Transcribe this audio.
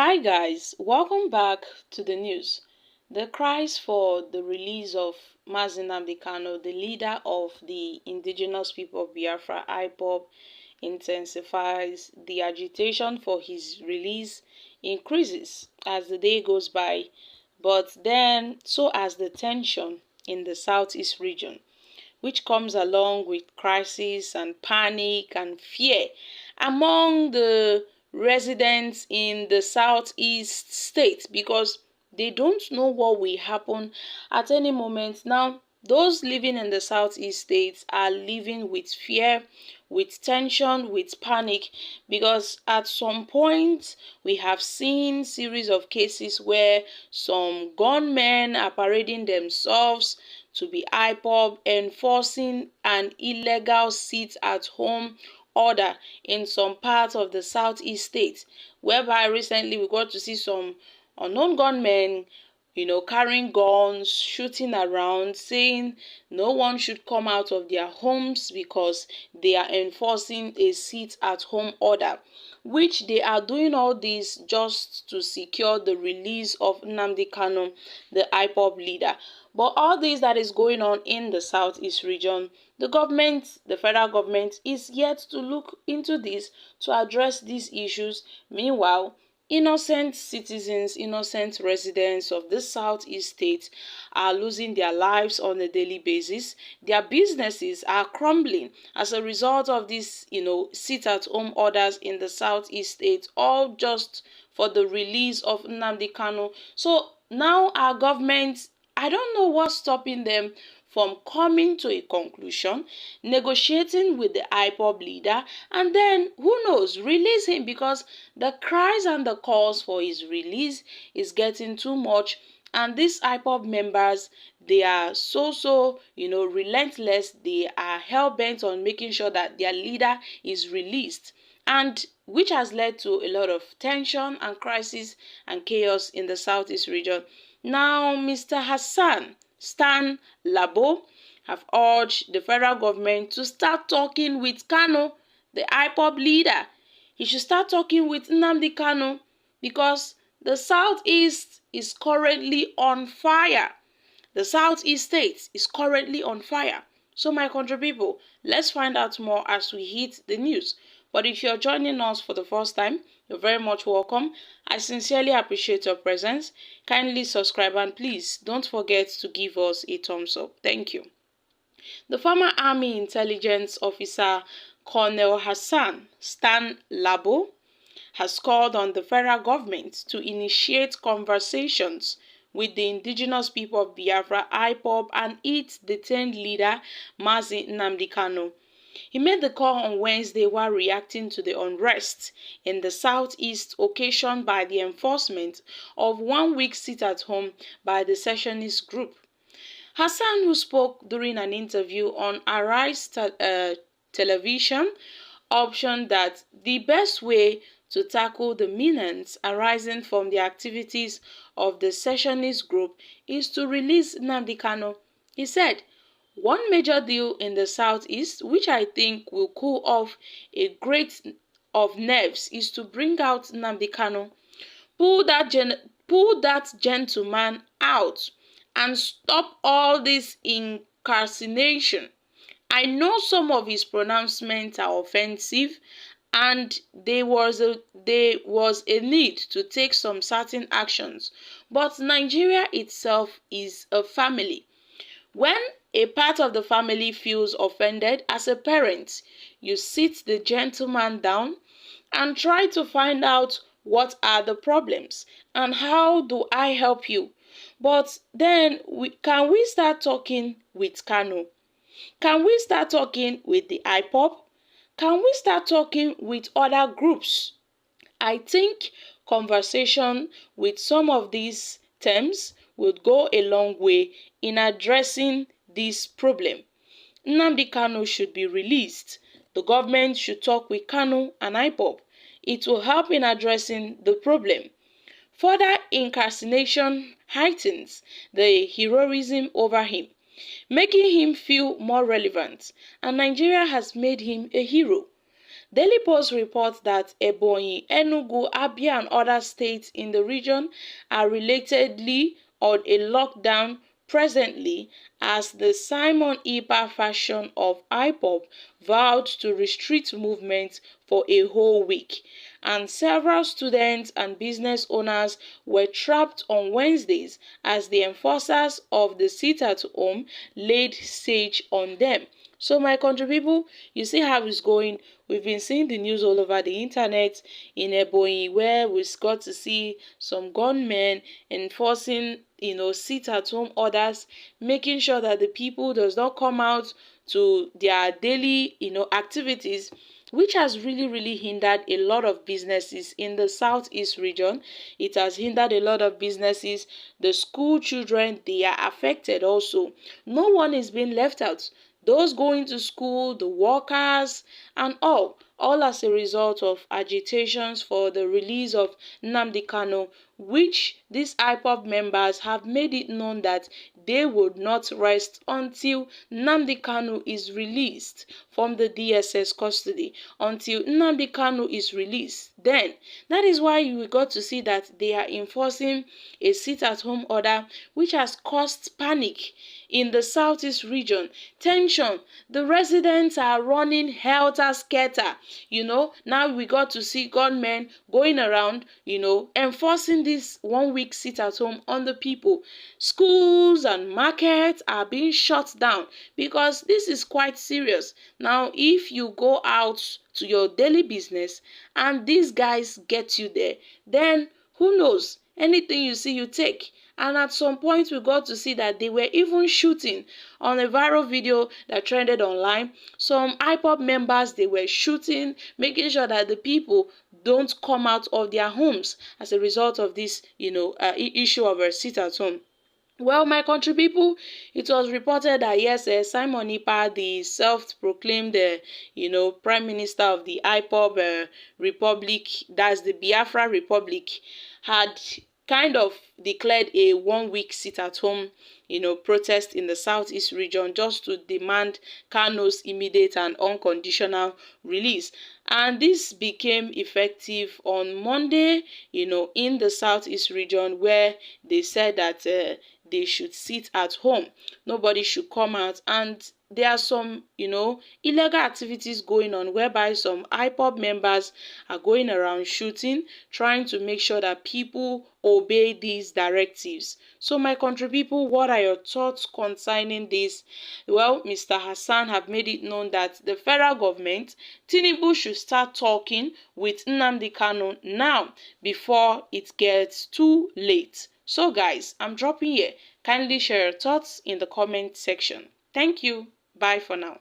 Hi guys, welcome back to the news. The cries for the release of Kanu, the leader of the indigenous people of Biafra, IPOB, intensifies. The agitation for his release increases as the day goes by, but then so as the tension in the southeast region, which comes along with crisis and panic and fear among the residents in the southeast states because they don't know what will happen at any moment. Now, those living in the southeast states are living with fear, with tension, with panic, because at some point we have seen series of cases where some gunmen are parading themselves to be IPOB, enforcing an illegal sit-at-home order in some parts of the southeast states, whereby recently we got to see some unknown gunmen, carrying guns, shooting around, saying no one should come out of their homes because they are enforcing a sit-at-home order, which they are doing all this just to secure the release of Nnamdi Kanu, the IPOB leader. But all this that is going on in the southeast region, the government, the federal government, is yet to look into this to address these issues. Meanwhile, innocent citizens, innocent residents of this southeast state are losing their lives on a daily basis. Their businesses are crumbling as a result of these, sit-at-home orders in the southeast state, all just for the release of Nnamdi Kanu. So now our government, I don't know what's stopping them from coming to a conclusion, negotiating with the IPOB leader, and then, who knows, release him, because the cries and the calls for his release is getting too much. And these IPOB members, they are so relentless. They are hell-bent on making sure that their leader is released, and which has led to a lot of tension and crisis and chaos in the southeast region. Now, Mr. Hassan Stan Labo have urged the federal government to start talking with Kanu, the IPOB leader. He should start talking with Nnamdi Kanu because the southeast is currently on fire. The southeast state is currently on fire. So my country people, let's find out more as we hit the news. But if you're joining us for the first time, you're very much welcome. I sincerely appreciate your presence. Kindly subscribe and please don't forget to give us a thumbs up. Thank you. The former Army Intelligence Officer Colonel Hassan Stan Labo has called on the federal government to initiate conversations with the indigenous people of Biafra, IPOB, and its detained leader, Mazi Nnamdi Kanu. He made the call on Wednesday while reacting to the unrest in the southeast occasioned by the enforcement of 1 week sit-at-home by the secessionist group. Hassan, who spoke during an interview on Arise television, optioned that the best way to tackle the menace arising from the activities of the secessionist group is to release Nnamdi Kanu. He said, "One major deal in the southeast, which I think will cool off a great of nerves, is to bring out Nnamdi Kanu, pull that gentleman out, and stop all this incarceration. I know some of his pronouncements are offensive, and there was a need to take some certain actions, but Nigeria itself is a family. When a part of the family feels offended, as a parent, you sit the gentleman down and try to find out what are the problems and how do I help you. But then, can we start talking with Kanu? Can we start talking with the IPOB? Can we start talking with other groups?" I think conversation with some of these terms would go a long way in addressing this problem. Nnamdi Kanu should be released. The government should talk with Kanu and IPOB. It will help in addressing the problem. Further incarceration heightens the heroism over him, making him feel more relevant, and Nigeria has made him a hero. Daily Post reports that Ebonyi, Enugu, Abia and other states in the region are relatedly on a lockdown presently, as the Simon Ekpa faction of IPOB vowed to restrict movement for a whole week, and several students and business owners were trapped on Wednesdays as the enforcers of the sit-at-home laid siege on them. So my country people, you see how it's going. We've been seeing the news all over the internet in Ebonyi, where we got to see some gunmen enforcing, sit-at-home orders, making sure that the people does not come out to their daily, activities, which has really hindered a lot of businesses in the southeast region. It has hindered a lot of businesses. The school children, they are affected also. No one is being left out. Those going to school, the workers, and all as a result of agitations for the release of Nnamdi Kanu, which these IPOB members have made it known that they would not rest until Nnamdi Kanu is released from the DSS custody. Until Nnamdi Kanu is released, then that is why we got to see that they are enforcing a sit-at-home order, which has caused panic in the southeast region, tension. The residents are running helter-skelter. Now we got to see gunmen going around, enforcing this 1 week sit-at-home on the people. Schools and markets are being shut down because this is quite serious. Now, if you go out to your daily business and these guys get you there, then who knows? Anything you see, you take. And at some point, we got to see that they were even shooting on a viral video that trended online. Some IPOB members, they were shooting, making sure that the people don't come out of their homes as a result of this, issue of a sit-at-home. Well, my country people, it was reported that yes, Simon Ekpa, the self-proclaimed, Prime Minister of the IPOB Republic, that's the Biafra Republic, had kind of declared a 1 week sit-at-home, protest in the southeast region just to demand Kanu's immediate and unconditional release. And this became effective on Monday, in the southeast region, where they said that they should sit at home. Nobody should come out. And there are some, illegal activities going on whereby some IPOB members are going around shooting, trying to make sure that people obey these directives. So my country people, what are your thoughts concerning this? Well, Mr. Hassan have made it known that the federal government, Tinubu, should start talking with Nnamdi Kanu now before it gets too late. So guys, I'm dropping here. Kindly share your thoughts in the comment section. Thank you. Bye for now.